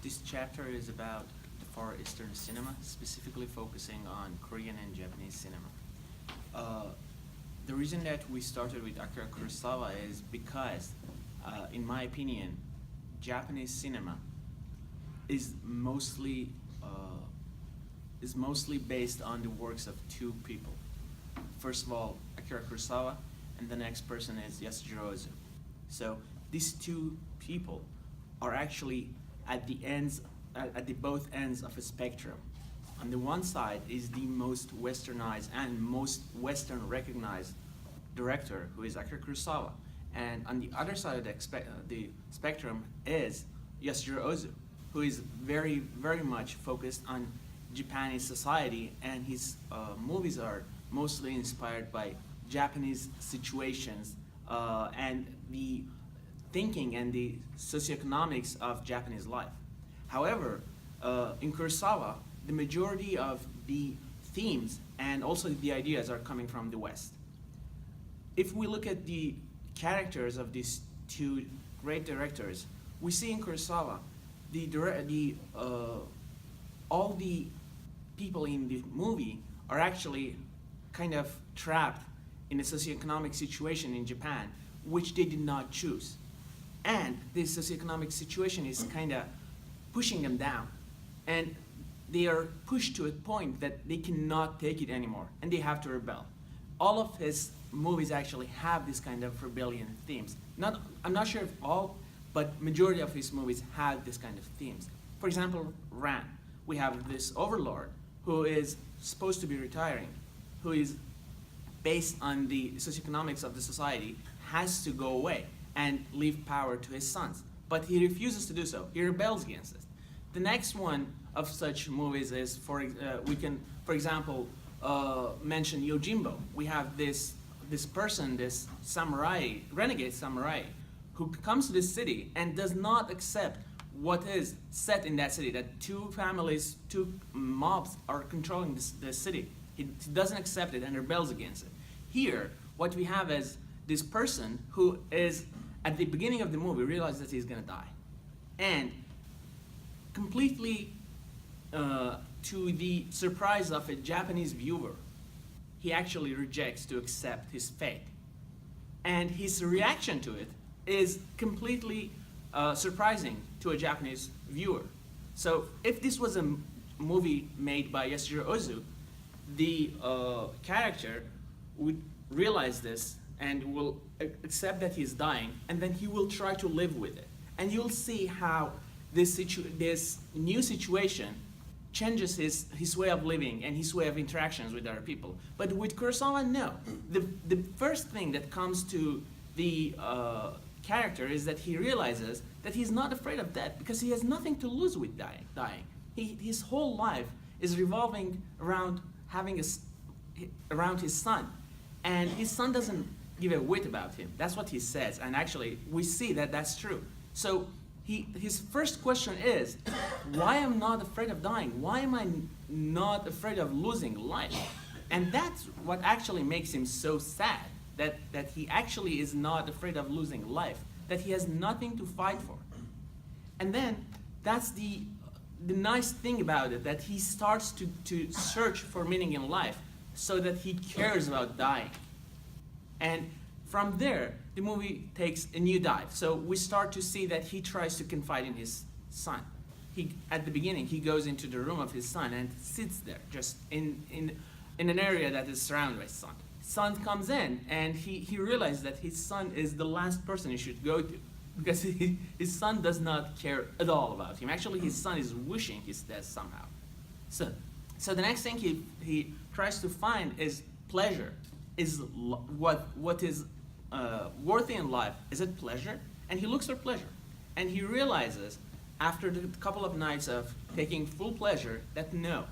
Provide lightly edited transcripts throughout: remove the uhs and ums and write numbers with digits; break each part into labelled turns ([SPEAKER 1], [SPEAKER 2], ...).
[SPEAKER 1] This chapter is about the Far Eastern cinema, specifically focusing on Korean and Japanese cinema. Uh, the reason that we started with Akira Kurosawa is because, in my opinion, Japanese cinema is mostly uh, is mostly based on the works of two people. First of all, Akira Kurosawa, and the next person is Yasujiro Ozu. So these two people are actually at the ends, at the both ends of a spectrum. On the one side is the most westernized and most Western recognized director, who is Akira Kurosawa, and on the other side of the spectrum is Yasujiro Ozu, who is very much focused on Japanese society, and his movies are mostly inspired by Japanese situations and the thinking and the socioeconomics of Japanese life. However, in Kurosawa, the majority of the themes and also the ideas are coming from the West. If we look at the characters of these two great directors, we see in Kurosawa all the people in the movie are actually kind of trapped in a socioeconomic situation in Japan, which they did not choose. And this socioeconomic situation is kind of pushing them down. And they are pushed to a point that they cannot take it anymore, and they have to rebel. All of his movies actually have this kind of rebellion themes. I'm not sure if all, but majority of his movies have this kind of themes. For example, Ran. We have this overlord who is supposed to be retiring, who is based on the socioeconomics of the society, has to go away and leave power to his sons. But he refuses to do so. He rebels against it. The next one of such movies is, we can, for example, mention Yojimbo. We have this person, this samurai, renegade samurai, who comes to this city and does not accept what is set in that city, that two families, two mobs are controlling the city. He doesn't accept it and rebels against it. Here, what we have is this person who is, at the beginning of the movie, realizes that he's gonna die. And completely to the surprise of a Japanese viewer, he actually rejects to accept his fate. And his reaction to it is completely surprising to a Japanese viewer. So if this was a movie made by Yasujiro Ozu, the character would realize this and will accept that he's dying, and then he will try to live with it. And you'll see how this new situation changes his way of living and his way of interactions with other people. But with Kurosawa, no. The first thing that comes to the character is that he realizes that he's not afraid of death because he has nothing to lose with dying. His whole life is revolving around around his son, and his son doesn't give a whit about him. That's what he says, and actually we see that that's true. So his first question is, why am I not afraid of dying? Why am I not afraid of losing life? And that's what actually makes him so sad, that he actually is not afraid of losing life, that he has nothing to fight for. And then that's the nice thing about it, that he starts to search for meaning in life so that he cares about dying. And from there, the movie takes a new dive. So we start to see that he tries to confide in his son. At the beginning, he goes into the room of his son and sits there, just in an area that is surrounded by sun. Son comes in, and he realizes that his son is the last person he should go to, because his son does not care at all about him. Actually, his son is wishing he's dead somehow. So the next thing he tries to find is pleasure. Is what is worthy in life? Is it pleasure? And he looks for pleasure, and he realizes after a couple of nights of taking full pleasure that no.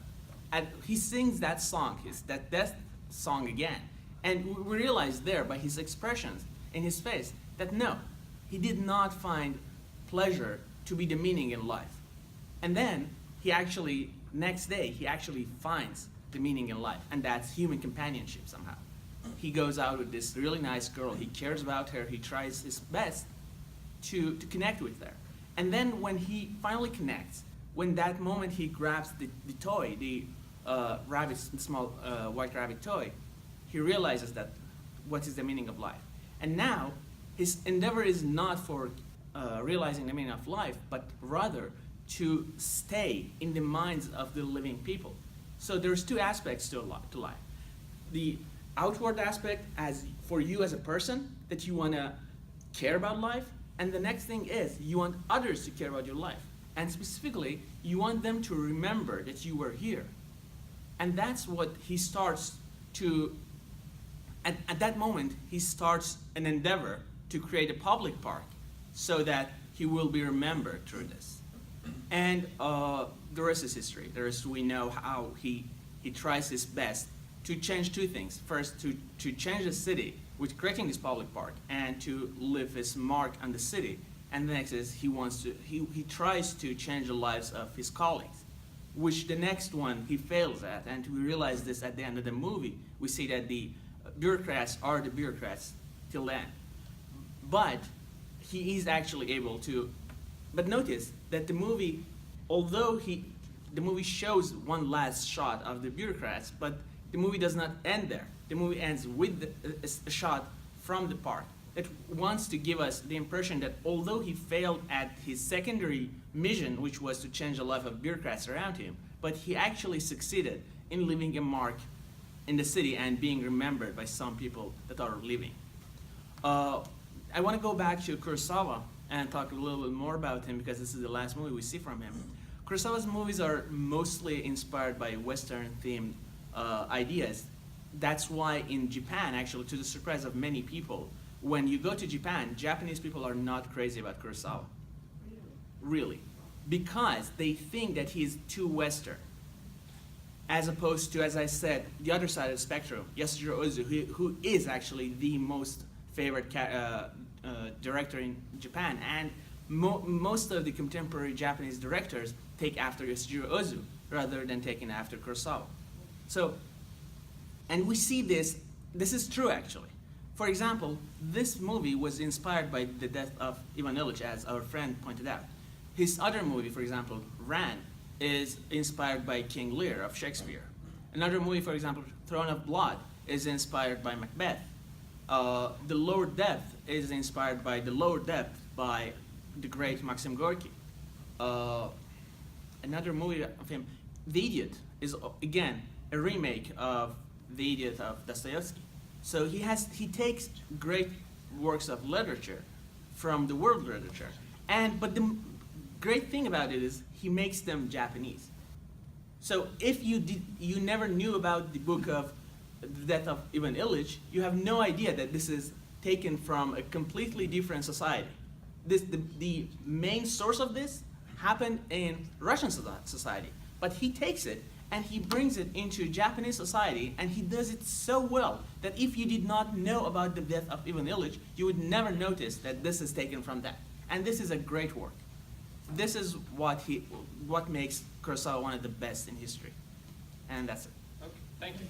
[SPEAKER 1] And he sings that song, that death song again, and we realize there by his expressions in his face that no, he did not find pleasure to be the meaning in life. And then next day he actually finds the meaning in life, and that's human companionship somehow. He goes out with this really nice girl. He cares about her. He tries his best to connect with her. And then when he finally connects, when that moment he grabs the toy, the rabbit, the small white rabbit toy, he realizes that what is the meaning of life. And now his endeavor is not for realizing the meaning of life, but rather to stay in the minds of the living people. So there's two aspects to life. The outward aspect as for you as a person, that you want to care about life, and the next thing is you want others to care about your life. And specifically, you want them to remember that you were here. And that's what he starts to, at that moment, he starts an endeavor to create a public park so that he will be remembered through this. And the rest is history. We know how he tries his best to change two things. First, to change the city with creating this public park and to leave his mark on the city. And the next is he tries to change the lives of his colleagues, which the next one he fails at. And we realize this at the end of the movie. We see that the bureaucrats are the bureaucrats till then. But he is actually able to, but notice that the movie, although the movie shows one last shot of the bureaucrats, but the movie does not end there. The movie ends with a shot from the park that wants to give us the impression that although he failed at his secondary mission, which was to change the life of bureaucrats around him, but he actually succeeded in leaving a mark in the city and being remembered by some people that are living. I want to go back to Kurosawa and talk a little bit more about him because this is the last movie we see from him. Kurosawa's movies are mostly inspired by Western-themed ideas. That's why in Japan, actually, to the surprise of many people, when you go to Japan, Japanese people are not crazy about Kurosawa. Really. Because they think that he's too Western. As opposed to, as I said, the other side of the spectrum, Yasujiro Ozu, who is actually the most favorite director in Japan. And most of the contemporary Japanese directors take after Yasujiro Ozu rather than taking after Kurosawa. So, and we see this is true actually. For example, this movie was inspired by the death of Ivan Illich, as our friend pointed out. His other movie, for example, Ran, is inspired by King Lear of Shakespeare. Another movie, for example, Throne of Blood, is inspired by Macbeth. The Lower Depth is inspired by The Lower Depth by the great Maxim Gorky. Another movie of him, The Idiot, is again a remake of The Idiot of Dostoevsky. So he takes great works of literature from the world literature, but the great thing about it is he makes them Japanese. So if you never knew about the book of The Death of Ivan Illich, you have no idea that this is taken from a completely different society. The main source of this happened in Russian society, but he takes it and he brings it into Japanese society, and he does it so well that if you did not know about the death of Ivan Illich, you would never notice that this is taken from that. And this is a great work. This is what makes Kurosawa one of the best in history. And that's it.
[SPEAKER 2] Okay, thank you.